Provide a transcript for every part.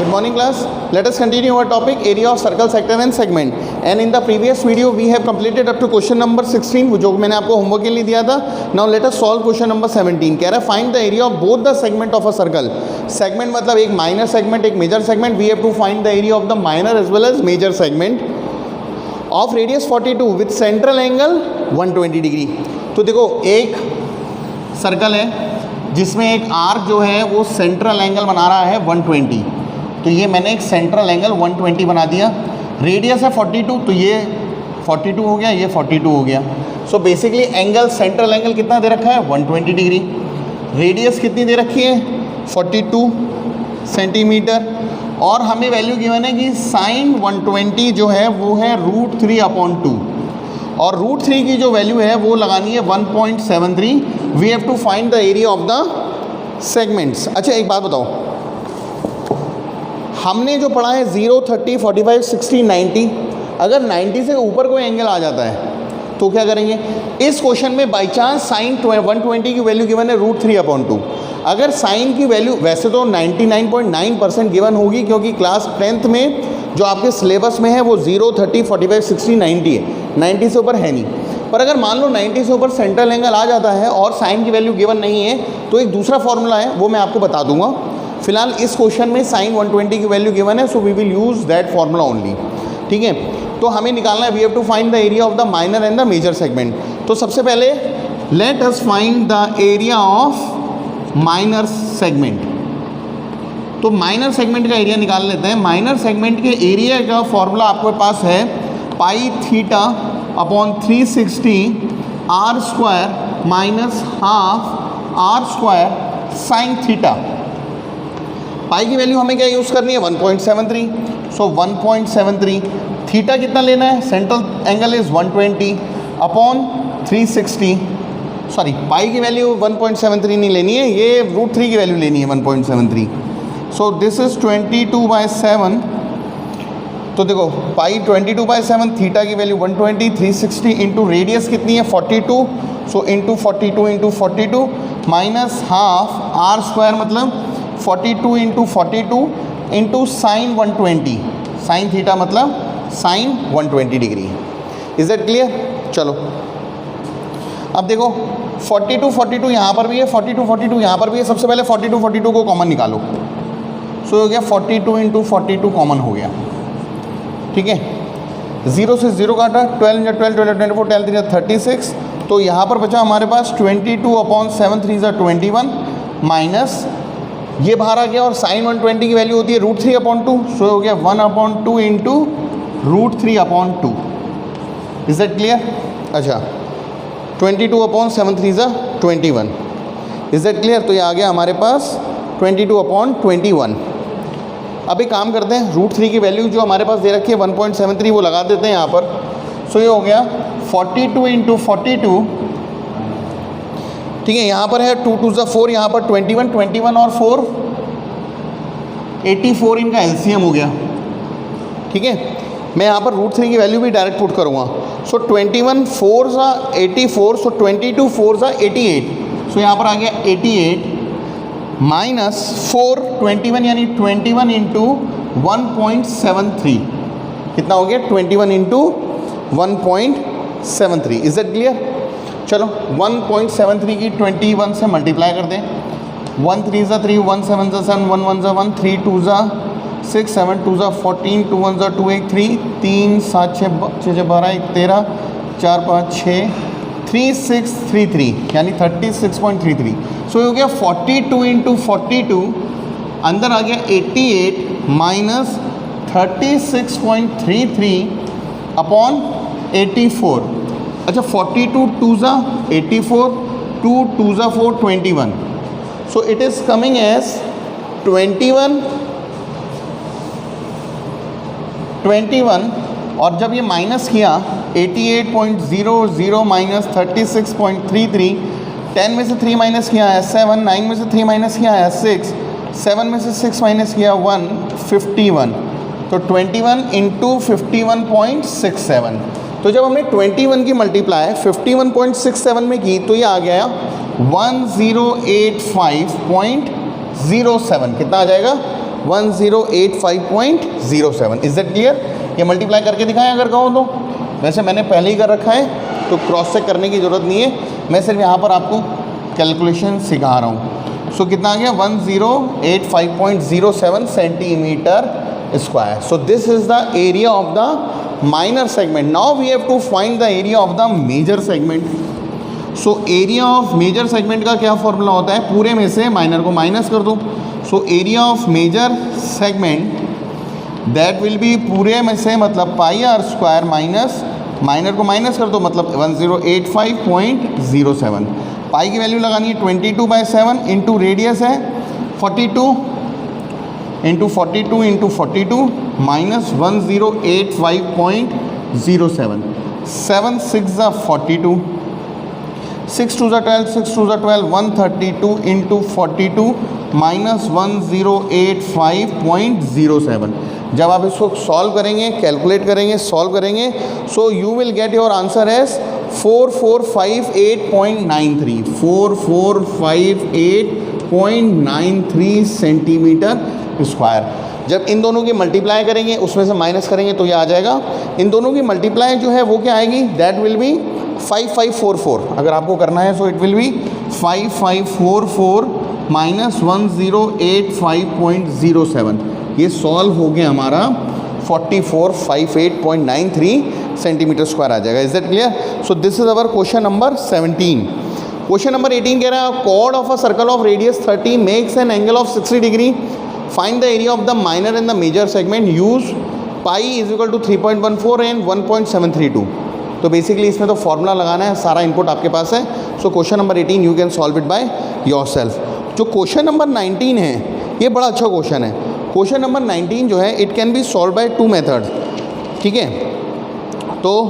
Good morning class. Let us continue our topic area of circle, sector and segment. And in the previous video we have completed up to question number 16 जो मैंने आपको homework के लिए दिया था. Now let us solve question number 17. कह रहा है find the area of both the segment of a circle. Segment मतलब एक minor segment एक major segment. We have to find the area of the minor as well as major segment of radius 42 with central angle 120 degree. तो देखो एक circle है जिसमें एक arc जो है वो सेंट्रल एंगल बना रहा है 120. तो ये मैंने एक सेंट्रल एंगल 120 बना दिया. रेडियस है 42 तो ये 42 हो गया, ये 42 हो गया. So basically angle central angle कितना दे रखा है 120 डिग्री. रेडियस कितनी दे रखी है 42 सेंटीमीटर. और हमें वैल्यू गिवन है कि साइन 120 जो है वो है √3/2 और √3 की जो वैल्यू है वो लगानी है 1.73. We have to find the area of the segments. अच्छा एक बात बताओ, हमने जो पढ़ा है 0, 30, 45, 60, 90. अगर 90 से ऊपर कोई एंगल आ जाता है तो क्या करेंगे. इस क्वेश्चन में बाई चांस साइन 120 की वैल्यू गिवन है √3/2. अगर साइन की वैल्यू वैसे तो 99.9% गिवन होगी क्योंकि क्लास 10th में जो आपके सिलेबस में है वो 0, 30, 45, 60, 90 है. 90 से ऊपर है नहीं. पर अगर मान लो 90 से ऊपर सेंट्रल एंगल आ जाता है और साइन की वैल्यू गिवन नहीं है तो एक दूसरा फॉर्मूला है वो मैं आपको बता दूंगा. फिलहाल इस क्वेश्चन में साइन 120 की वैल्यू गिवन है so we will use that formula only. ठीक है. तो हमें निकालना है we have to find the area of the minor and the major segment. तो सबसे पहले let us find the area of minor segment. तो माइनर सेगमेंट का एरिया निकाल लेते हैं. माइनर सेगमेंट के एरिया का फॉर्मूला आपके पास है πθ/360 r² minus half r² sine theta. Pi की वैल्यू हमें क्या यूज़ करनी है 1.73. सो 1.73. थीटा कितना लेना है central angle is 120 upon 360. Sorry पाई की वैल्यू 1.73 नहीं लेनी है, ये √3 की वैल्यू लेनी है 1.73. So this is 22/7. तो देखो पाई 22/7, थीटा की वैल्यू 120, 360 इंटू रेडियस कितनी है 42. So into 42 minus half r² मतलब 42 into 42 into sine 120. Sine theta मतलब sine 120 degree. Is that clear. चलो अब देखो 42 यहाँ पर भी है, 42 यहाँ पर भी है. सबसे पहले 42 को कॉमन निकालो. सो हो गया 42 इंटू 42 कॉमन हो गया. ठीक है. 0 से 0 काटा, 12 12 12 24 12 3 36. तो यहाँ पर बचा हमारे पास 22/7 3 21 माइनस ये बाहर आ गया और साइन 120 की वैल्यू होती है √3/2. सो हो गया 1/2 इंटू √3/2. Is that clear. अच्छा 22/7 3 21. Is that clear. तो ये आ गया हमारे पास 22/21. अब एक काम करते हैं, √3 की वैल्यू जो हमारे पास दे रखी है 1.73 वो लगा देते हैं यहाँ पर. सो ये हो गया 42 इंटू 42. ठीक है. यहाँ पर है 2 2 4, यहाँ पर 21 और 4 84 इनका एलसीएम हो गया. ठीक है. मैं यहाँ पर √3 की वैल्यू भी डायरेक्ट पुट करूँगा. सो 21 4 84. सो 22 4 88. सो यहाँ पर आ गया 88 माइनस 4 21 यानी 21 इंटू 1.73. कितना हो गया 21 इंटू 1.73. Is that clear. चलो 1.73 की 21 से मल्टीप्लाई कर दें. 1 3 3 1 7 7 1 1 1 3 2 6 7 2 14 2 1 2 1 3 3 7 6 6 12 1 13 4 5 6 3 6 3 3 यानी 36.33. सो हो गया 42 इंटू 42 अंदर आ गया 88 माइनस 36.33 अपॉन 84. अच्छा 42 2 84 2 2 4 21. So it is coming as 21 और जब ये माइनस किया 88.00 माइनस 36.33. 10 में से 3 माइनस किया है 7, 9 में से 3 माइनस किया है 6, 7 में से 6 माइनस किया 1, 51. तो 21 इंटू 51.67. तो जब हमने 21 की मल्टीप्लाई 51.67 में की तो ये आ गया 1085.07. कितना आ जाएगा 1085.07। Is that clear? ये मल्टीप्लाई करके दिखाएं अगर कहो तो। वैसे मैंने पहले ही कर रखा है तो क्रॉस चेक करने की ज़रूरत नहीं है, मैं सिर्फ यहाँ पर आपको कैलकुलेशन सिखा रहा हूँ। सो कितना आ गया? 1085.07 centimetre square. So this is the area of the minor segment. Now we have to find the area of the major segment. So area of major segment का क्या फॉर्मूला होता है? पूरे में से माइनर को माइनस कर दो। So area of major segment that will be पूरे में से मतलब pi are square minus minor को माइनस कर दो मतलब 1085.07। पाई की वैल्यू लगानी है 22/7 इंटू रेडियस है 42 into 42 into 42 minus 1085.07। 7 6 42, 6 2 12, 6 2 12, 132 into 42 minus 1085.07। जब आप इसको सॉल्व करेंगे, कैलकुलेट करेंगे, सॉल्व करेंगे, so you will get your answer as 4458.93 4458.93 centimetre square. जब इन दोनों की मल्टीप्लाई करेंगे उसमें से माइनस करेंगे तो ये आ जाएगा। इन दोनों की मल्टीप्लाई जो है वो क्या आएगी? That will B 5544। अगर आपको करना है so it will be 5544 minus 1085.07। ये सॉल्व हो गया हमारा 4458.93 सेंटीमीटर स्क्वायर आ जाएगा। Is that clear? So this is our question number 17। Question number 18 कह रहा है chord of a circle of radius 30 makes an angle of 60 degree. Find the area of the minor and the major segment. Use pi is equal to 3.14 and 1.732। तो basically इसमें तो formula लगाना है, सारा input आपके पास है। So question number 18 you can solve it by yourself. जो क्वेश्चन नंबर 19 है ये बड़ा अच्छा क्वेश्चन है। क्वेश्चन नंबर 19 जो है it can be solve by 2 method. ठीक है, तो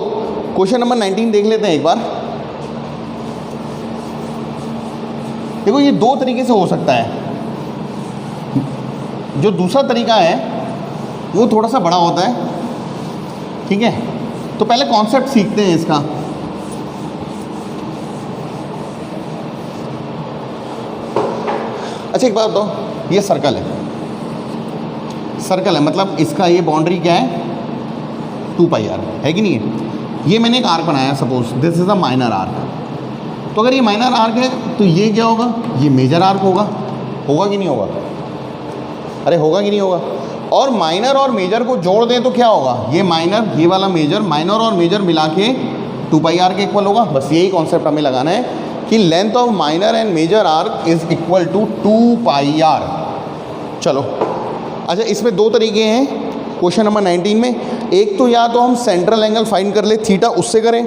क्वेश्चन नंबर 19 देख लेते हैं एक बार। देखो ये दो तरीके से हो सकता है। जो दूसरा तरीका है वो थोड़ा सा बड़ा होता है। ठीक है, तो पहले कॉन्सेप्ट सीखते हैं इसका। अच्छा एक बात बताओ, ये सर्कल है, सर्कल है मतलब इसका ये बाउंड्री क्या है? 2πr है कि नहीं है? ये मैंने एक आर्क बनाया, suppose this is a minor arc. तो अगर ये माइनर आर्क है तो ये क्या होगा? ये मेजर आर्क होगा। होगा कि नहीं होगा? अरे होगा कि नहीं होगा? और माइनर और मेजर को जोड़ दें तो क्या होगा? ये माइनर, ये वाला मेजर, माइनर और मेजर मिला के 2πr के इक्वल होगा। बस यही कॉन्सेप्ट हमें लगाना है कि length of minor and major arc is equal to 2πr। चलो अच्छा, इसमें दो तरीके हैं क्वेश्चन नंबर 19 में। एक तो या तो हम सेंट्रल एंगल फाइंड कर ले थीटा, उससे करें,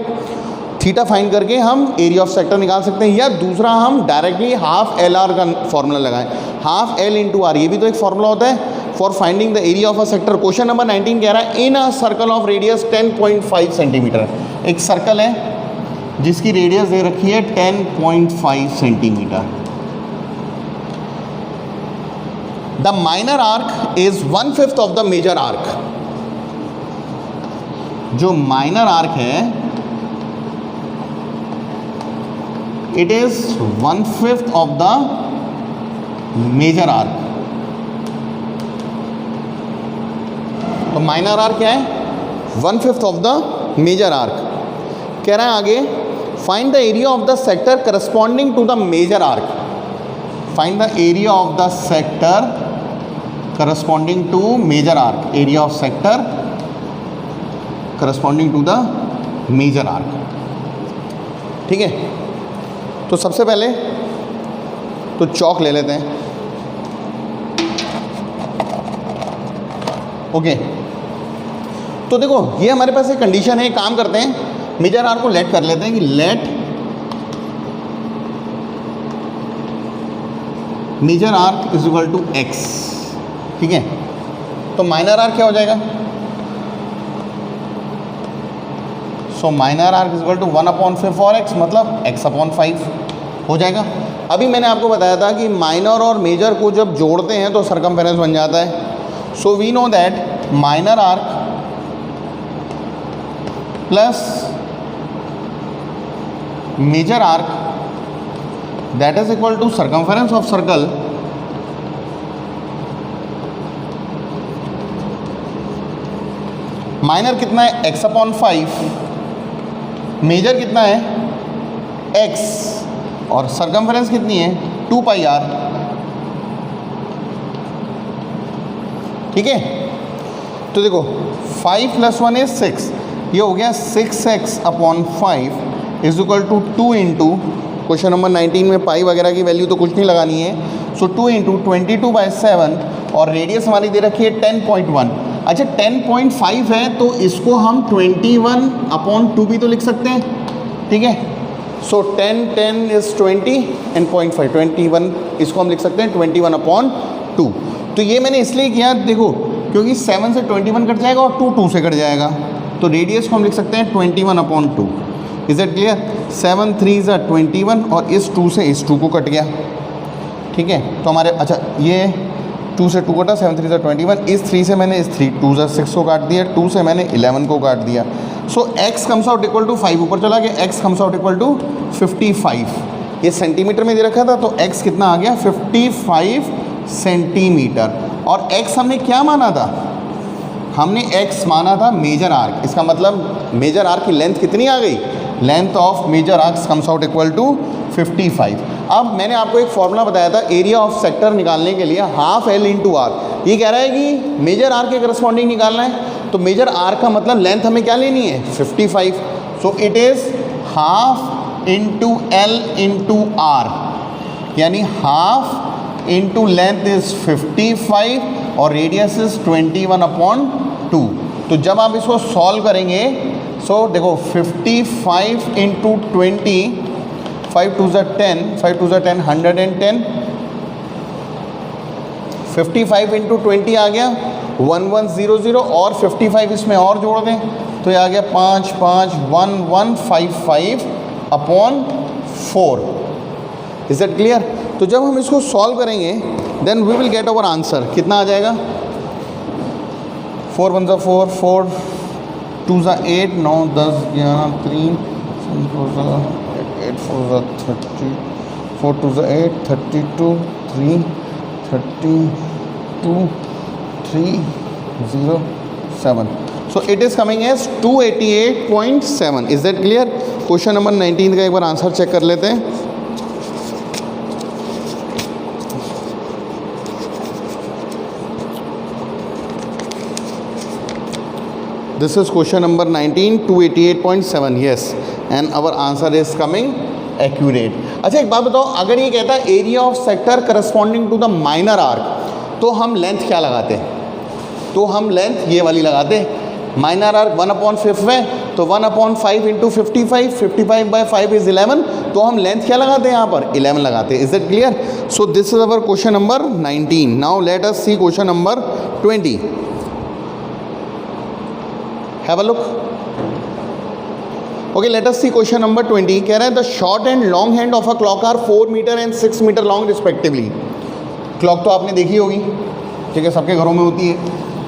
थीटा फाइंड करके हम एरिया ऑफ सेक्टर निकाल सकते हैं, या दूसरा हम डायरेक्टली हाफ LR का फॉर्मूला लगाएं। हाफ L इंटू आर, ये भी तो एक फॉर्मूला होता है for finding the area of a sector. Question number 19 कह रहा है in a circle of radius 10.5 centimetre. एक सर्कल है जिसकी रेडियस दे रखी है 10.5 centimetre. The minor arc is 1/5 of the major arc. जो माइनर आर्क है it is 1/5 of the major arc. तो माइनर आर्क क्या है? 1/5 ऑफ द मेजर आर्क। कह रहा है आगे find the area of the sector corresponding to the major arc. Find the area of the sector corresponding to major arc. Area of sector corresponding to the major arc. ठीक है, तो सबसे पहले तो चौक ले लेते हैं। ओके, तो देखो ये हमारे पास एक कंडीशन है, काम करते हैं, मेजर आर्क को लेट कर लेते हैं कि let major arc is equal to x। ठीक है, तो माइनर आर्क क्या हो जाएगा? So minor arc is equal to 1/5 और x, मतलब x/5 हो जाएगा। अभी मैंने आपको बताया था कि माइनर और मेजर को जब जोड़ते हैं तो सरकमफेरेंस बन जाता है। So we know that minor arc plus major arc that is equal to circumference of circle minor कितना है x अपॉन 5, मेजर कितना है x, और सरकमफेरेंस कितनी है 2 पाई r। ठीक है, तो देखो 5 + 1 = 6, ये हो गया 6x upon 5 is equal to 2 into, question number 19 में पाई वगैरह की वैल्यू तो कुछ नहीं लगानी है, सो 2 इंटू 22/7, और रेडियस हमारी दे रखी है 10.1। अच्छा 10.5 है तो इसको हम 21/2 भी तो लिख सकते हैं। ठीक है, सो 10 इज 20 एंड 0.5 21, इसको हम लिख सकते हैं 21/2। तो ये मैंने इसलिए किया, देखो क्योंकि 7 से 21 कट जाएगा और 2 से कट जाएगा, तो रेडियस को हम लिख सकते हैं 21/2। Is it clear? 7 3 = 21 और इस 2 से इस 2 को कट गया। ठीक है, तो हमारे अच्छा ये 2 से 2 कटा, 7 3 = 21, इस 3 से मैंने इस 2 = 6 को काट दिया, 2 से मैंने 11 को काट दिया। So x comes out equal to 5 ऊपर चला गया, x comes out equal to 55। ये सेंटीमीटर में दे रखा था, तो x कितना आ गया 55 सेंटीमीटर। और x हमने क्या माना था? हमने x माना था मेजर आर्क। इसका मतलब मेजर आर्क की लेंथ कितनी आ गई? Length of major arc comes out equal to 55। अब मैंने आपको एक फॉर्मूला बताया था एरिया ऑफ सेक्टर निकालने के लिए, हाफ L इंटू आर। ये कह रहा है कि मेजर आर्क के करस्पॉन्डिंग निकालना है, तो मेजर आर्क का मतलब लेंथ हमें क्या लेनी है 55। So it is half into L into r, यानी हाफ इंटू लेंथ इज 55 और रेडियस इज 21/2। तो जब आप इसको सॉल्व करेंगे, सो देखो 55 इंटू 20, 5 2 = 10, 5 2 = 10, 110, 55 इंटू 20 आ गया 1100, और 55 इसमें और जोड़ दें तो ये आ गया 5 5 1155/4। Is that clear? तो जब हम इसको सॉल्व करेंगे then we will get our answer. कितना आ जाएगा? 4 1 = 4, 4 2 = 8, 9 10 11 3 7 4 8 4 30, 4 2 = 8 32 3 32 307। So it is coming as 288.7. Is that clear? Question number 19 का एक बार आंसर चेक कर लेते हैं। This is question number 19, 288.7. Yes, and our answer is coming accurate. अच्छा एक बात बताओ, अगर ये कहता है area of sector corresponding to the minor arc, तो हम लेंथ क्या लगाते हैं? तो हम लेंथ ये वाली लगाते हैं। माइनर आर्क 1/5 है, तो 1/5 इंटू 55, 55/5 इज 11, तो हम लेंथ क्या लगाते हैं यहाँ पर? 11 लगाते हैं। Is that clear? So this is our question number 19. Now let us see question number 20. Have a look. Okay, let us see question number 20. कह रहा है the short and long hand of a clock are 4 metre and 6 metre long respectively. Clock तो आपने देखी होगी, ठीक है, सबके घरों में होती है।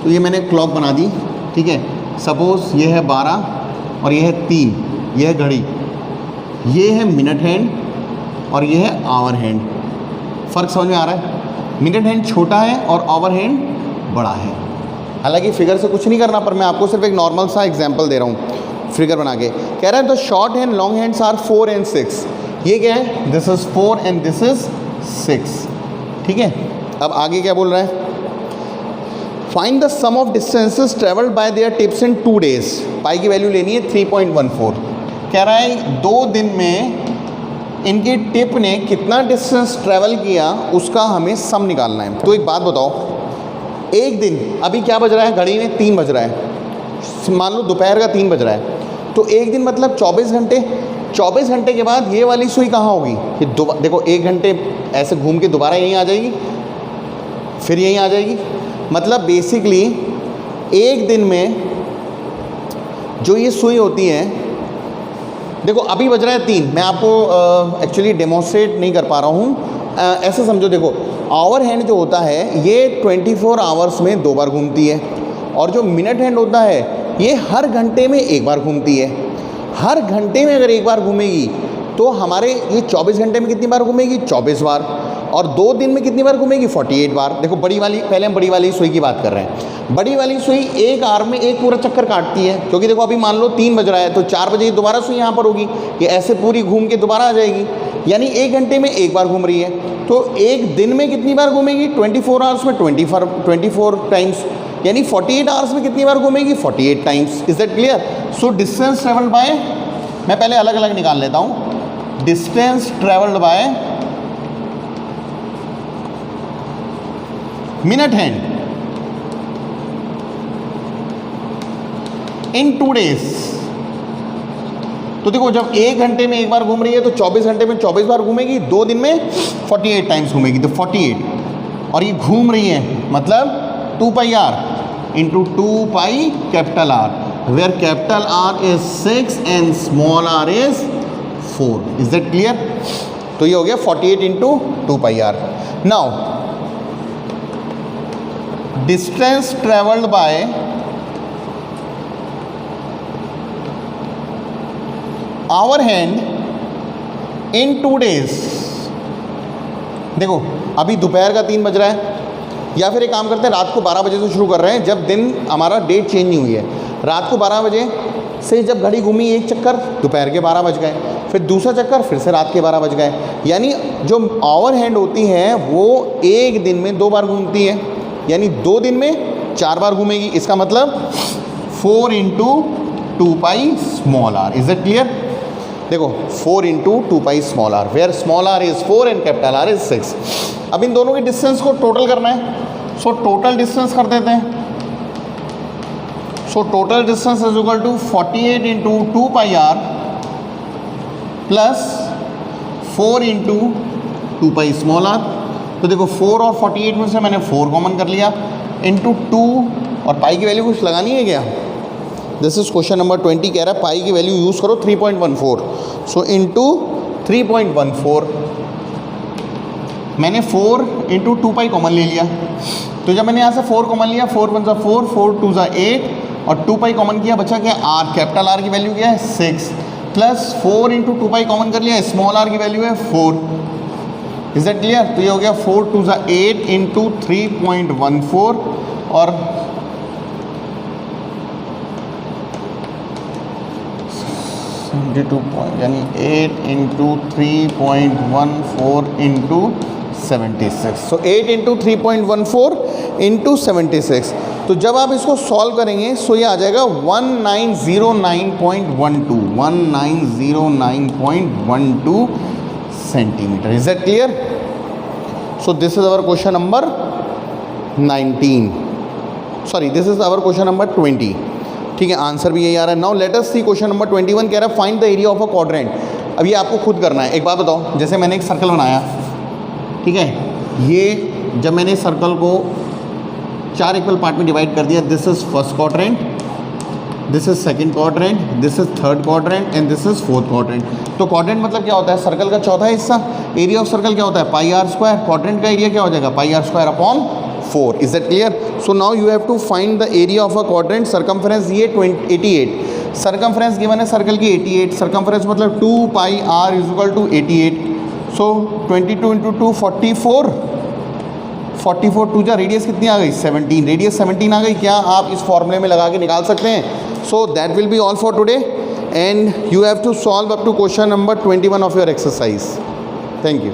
तो ये मैंने क्लॉक बना दी, ठीक है। सपोज़ ये है 12 और ये है 3, ये है घड़ी, ये है मिनट हैंड और ये है आवर हैंड। फ़र्क समझ में आ रहा है? मिनट हैंड छोटा है और आवर हैंड बड़ा है। हालांकि फिगर से कुछ नहीं करना, पर मैं आपको सिर्फ एक नॉर्मल सा एग्जांपल दे रहा हूँ फिगर बना के। कह रहा है the short hand long hands are 4 and 6. ये क्या है? This is 4 and this is 6, ठीक है। अब आगे क्या बोल रहा है? Find the sum of distances travelled by their tips in 2 days. Pi की वैल्यू लेनी है 3.14. कह रहा है 2 दिन में इनकी टिप ने कितना डिस्टेंस ट्रेवल किया, उसका हमें सम निकालना है। तो एक बात बताओ, एक दिन, अभी क्या बज रहा है घड़ी में? 3 बज रहा है, मान लो दोपहर का 3 बज रहा है, तो एक दिन मतलब 24 घंटे। 24 घंटे के बाद ये वाली सुई कहाँ होगी? ये देखो 1 घंटे ऐसे घूम के दोबारा यहीं आ जाएगी, फिर यहीं आ जाएगी। मतलब बेसिकली एक दिन में जो ये सुई होती है, देखो अभी बज रहा है 3, मैं आपको एक्चुअली डेमोन्स्ट्रेट नहीं कर पा रहा हूँ। ऐसे समझो, देखो आवर हैंड जो होता है ये 24 आवर्स में 2 बार घूमती है, और जो मिनट हैंड होता है ये हर घंटे में 1 बार घूमती है। हर घंटे में अगर 1 बार घूमेगी तो हमारे ये 24 घंटे में कितनी बार घूमेगी? 24 बार। और 2 दिन में कितनी बार घूमेगी 48 बार। देखो बड़ी वाली, पहले हम बड़ी वाली सुई की बात कर रहे हैं। बड़ी वाली सुई एक आवर में एक पूरा चक्कर काटती है, क्योंकि देखो अभी मान लो 3 बज रहा है तो 4 बजे दोबारा सुई यहाँ पर होगी, ये ऐसे पूरी घूम के दोबारा आ जाएगी, यानी 1 घंटे में एक बार घूम रही है। तो एक दिन में कितनी बार घूमेगी 24 आवर्स में 24 टाइम्स, यानी 48 आवर्स में कितनी बार घूमेगी 48 times. Is that clear? So distance travelled bye, मैं पहले अलग अलग निकाल लेता हूँ। Distance travelled by minute hand in 2 days. तो देखो जब 1 घंटे में एक बार घूम रही है तो 24 घंटे में 24 बार घूमेगी, 2 दिन में 48 टाइम्स घूमेगी, तो 48, और ये घूम रही है मतलब 2 pi R into 2 pi capital R, where capital are is 6 and small are is 4। Is that clear? तो ये हो गया 48 into 2 pi R. Now distance travelled by our hand in 2 days. देखो अभी दोपहर का 3 बज रहा है, या फिर एक काम करते हैं रात को 12 बजे से शुरू कर रहे हैं, जब दिन हमारा डेट चेंज नहीं हुई है। रात को 12 बजे से जब घड़ी घूमी एक चक्कर, दोपहर के 12 बज गए, फिर दूसरा चक्कर फिर से रात के 12 बज गए, यानी जो आवर हैंड होती है वो एक दिन में 2 बार घूमती है, यानी 2 दिन में 4 बार घूमेगी। इसका मतलब 4 into 2 pi small are. Is it clear? देखो 4 into 2 pi small r, where small are is 4 and capital are is 6। अब इन दोनों के डिस्टेंस को टोटल करना है, सो टोटल डिस्टेंस कर देते हैं। So total distance is equal to 48 into 2 pi r plus 4 into 2 pi small r. तो देखो 4 और 48 में से मैंने 4 कॉमन कर लिया, इंटू 2, और पाई की वैल्यू कुछ लगानी है क्या? दिस इज क्वेश्चन नंबर 20, कह रहा है पाई की वैल्यू यूज़ करो 3.14, सो इंटू 3.14। मैंने 4 इंटू 2 पाई कॉमन ले लिया, तो जब मैंने यहाँ से 4 कॉमन लिया, 4 1 ज़ा 4, 4 2 ज़ा 8, और 2 पाई कॉमन किया, बचा क्या आर, कैपिटल आर की वैल्यू क्या है 6, प्लस 4 इंटू 2 पाई कॉमन कर लिया, स्मॉल आर की वैल्यू है 4। Is that clear? तो ये हो गया 4 2 ज़ा 8 इंटू 3.14, और 72 पॉइंट, यानी 8 इंटू 3.14 इंटू 76। सो 8 इंटू 3.14 इंटू 76। तो जब आप इसको सॉल्व करेंगे सो ये आ जाएगा 1909.12, 1909.12 centimetre. Is that clear? So this is our question number 19, sorry this is our question number 20। ठीक है, आंसर भी यही आ रहा है। Now let us see question number 21, कह रहा है find the area of a quadrant. अब ये आपको खुद करना है। एक बात बताओ, जैसे मैंने एक सर्कल बनाया, ठीक है, ये जब मैंने सर्कल को 4 इक्वल पार्ट में डिवाइड कर दिया, this is first quadrant, this is second quadrant, this is third quadrant and this is fourth quadrant. तो क्वाड्रेंट मतलब क्या होता है? सर्कल का चौथा हिस्सा। एरिया ऑफ सर्कल क्या होता है? Pi are square. क्वाड्रेंट का एरिया क्या हो जाएगा? Pi are square upon 4। Is that clear? So now you have to find the area of a quadrant. Circumference ये 88, सर्कमफ्रेंस गिवन है सर्कल की 88, सर्कमफ्रेंस मतलब 2 pi R is equal to 88। So 22 into 2 44, 44 2 जा radius कितनी आ गई 17, radius 17 आ गई। क्या आप इस फॉर्मूले में लगा के निकाल सकते हैं? So that will be all for today and you have to solve up to question number 21 of your exercise. Thank you.